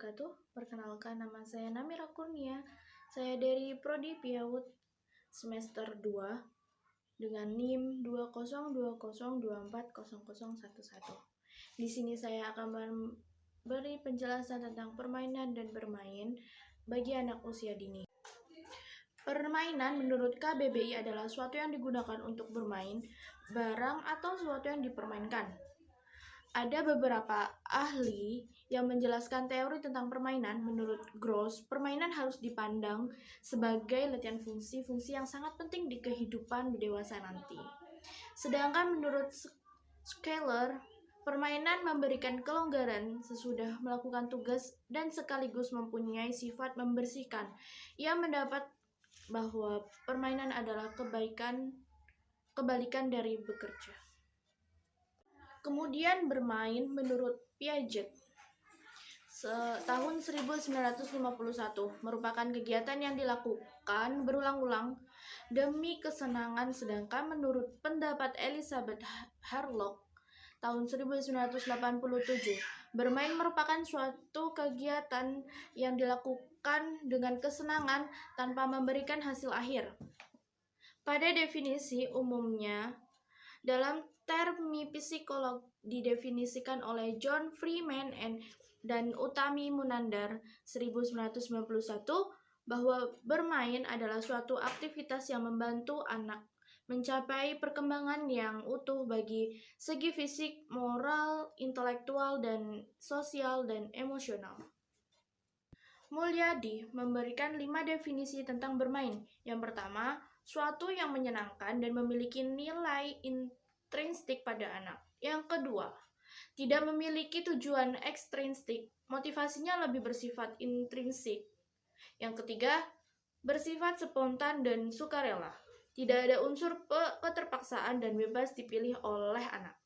wabarakatuh. Perkenalkan, nama saya Namira Kurnia. Saya dari Prodi PIAUD semester 2 dengan NIM 20202400011. Di sini saya akan memberi penjelasan tentang permainan dan bermain bagi anak usia dini. Permainan menurut KBBI adalah suatu yang digunakan untuk bermain, barang, atau suatu yang dipermainkan. Ada beberapa ahli yang menjelaskan teori tentang permainan. Menurut Gross, permainan harus dipandang sebagai latihan fungsi-fungsi yang sangat penting di kehidupan dewasa nanti. Sedangkan menurut Scaler, permainan memberikan kelonggaran sesudah melakukan tugas dan sekaligus mempunyai sifat membersihkan. Ia mendapat bahwa permainan adalah kebalikan dari bekerja. Kemudian bermain menurut Piaget tahun 1951 merupakan kegiatan yang dilakukan berulang-ulang demi kesenangan, sedangkan menurut pendapat Elizabeth Harlock tahun 1987 bermain merupakan suatu kegiatan yang dilakukan dengan kesenangan tanpa memberikan hasil akhir. Pada definisi umumnya, dalam termi psikolog didefinisikan oleh John Freeman dan Utami Munandar 1991 bahwa bermain adalah suatu aktivitas yang membantu anak mencapai perkembangan yang utuh bagi segi fisik, moral, intelektual, dan sosial dan emosional. Mulyadi memberikan 5 definisi tentang bermain. Yang pertama, suatu yang menyenangkan dan memiliki nilai intrinsik pada anak. Yang kedua, tidak memiliki tujuan ekstrinsik, motivasinya lebih bersifat intrinsik. Yang ketiga, bersifat spontan dan sukarela. Tidak ada unsur keterpaksaan dan bebas dipilih oleh anak.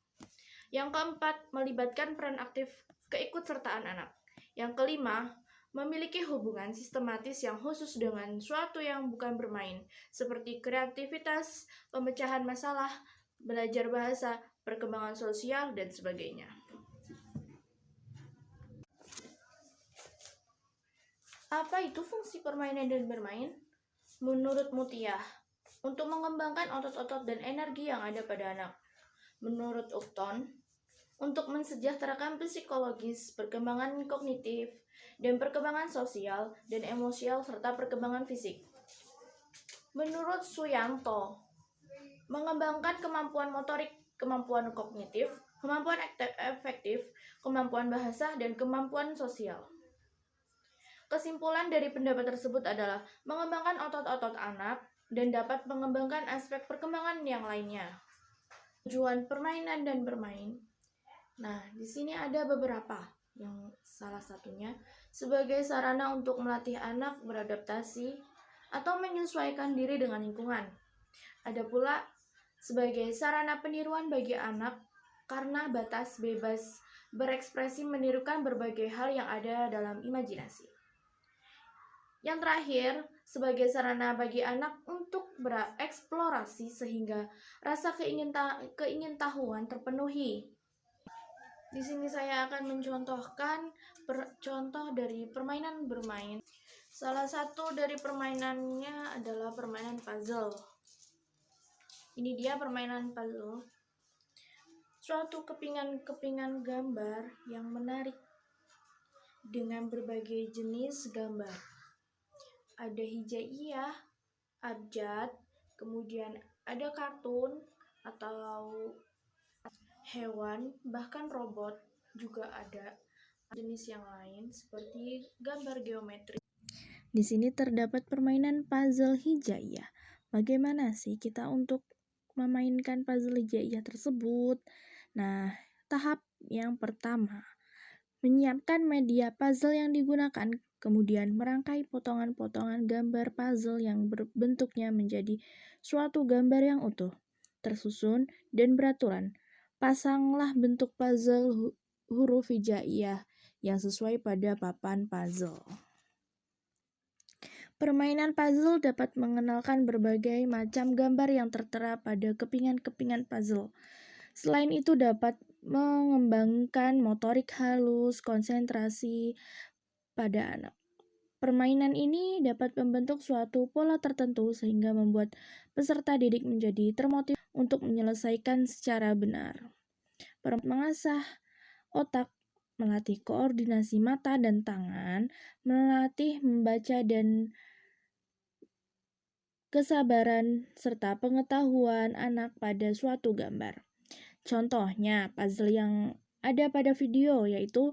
Yang keempat, melibatkan peran aktif keikutsertaan anak. Yang kelima, memiliki hubungan sistematis yang khusus dengan suatu yang bukan bermain, seperti kreativitas, pemecahan masalah, belajar bahasa, perkembangan sosial, dan sebagainya. Apa itu fungsi permainan dan bermain? Menurut Mutiah, untuk mengembangkan otot-otot dan energi yang ada pada anak. Menurut Upton, untuk mensejahterakan psikologis, perkembangan kognitif, dan perkembangan sosial dan emosial serta perkembangan fisik. Menurut Suyanto, mengembangkan kemampuan motorik, kemampuan kognitif, kemampuan efektif, kemampuan bahasa, dan kemampuan sosial. Kesimpulan dari pendapat tersebut adalah mengembangkan otot-otot anak dan dapat mengembangkan aspek perkembangan yang lainnya. Tujuan permainan dan bermain. Nah, di sini ada beberapa. Yang salah satunya sebagai sarana untuk melatih anak beradaptasi atau menyesuaikan diri dengan lingkungan. Ada pula sebagai sarana peniruan bagi anak karena batas bebas berekspresi menirukan berbagai hal yang ada dalam imajinasi. Yang terakhir, sebagai sarana bagi anak untuk bereksplorasi sehingga rasa keingintahuan terpenuhi. Di sini saya akan mencontohkan contoh dari permainan bermain. Salah satu dari permainannya adalah permainan puzzle. Ini dia permainan puzzle. Suatu kepingan-kepingan gambar yang menarik dengan berbagai jenis gambar. Ada hijaiyah, abjad, kemudian ada kartun atau hewan, bahkan robot juga ada jenis yang lain seperti gambar geometri. Di sini terdapat permainan puzzle hijaiyah. Bagaimana sih kita untuk memainkan puzzle hijaiyah tersebut? Nah, tahap yang pertama, menyiapkan media puzzle yang digunakan, kemudian merangkai potongan-potongan gambar puzzle yang bentuknya menjadi suatu gambar yang utuh, tersusun, dan beraturan. Pasanglah bentuk puzzle huruf hijaiyah yang sesuai pada papan puzzle. Permainan puzzle dapat mengenalkan berbagai macam gambar yang tertera pada kepingan-kepingan puzzle. Selain itu dapat mengembangkan motorik halus, konsentrasi, pada anak. Permainan ini dapat membentuk suatu pola tertentu sehingga membuat peserta didik menjadi termotivasi untuk menyelesaikan secara benar. Mengasah otak, melatih koordinasi mata dan tangan, melatih membaca dan kesabaran, serta pengetahuan anak pada suatu gambar. Contohnya, puzzle yang ada pada video yaitu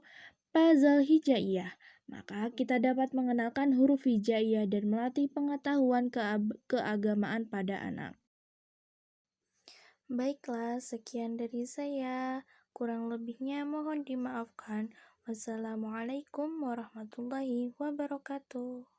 puzzle hijaiyah. Maka kita dapat mengenalkan huruf hijaiyah dan melatih pengetahuan keagamaan pada anak. Baiklah, sekian dari saya. Kurang lebihnya mohon dimaafkan. Wassalamualaikum warahmatullahi wabarakatuh.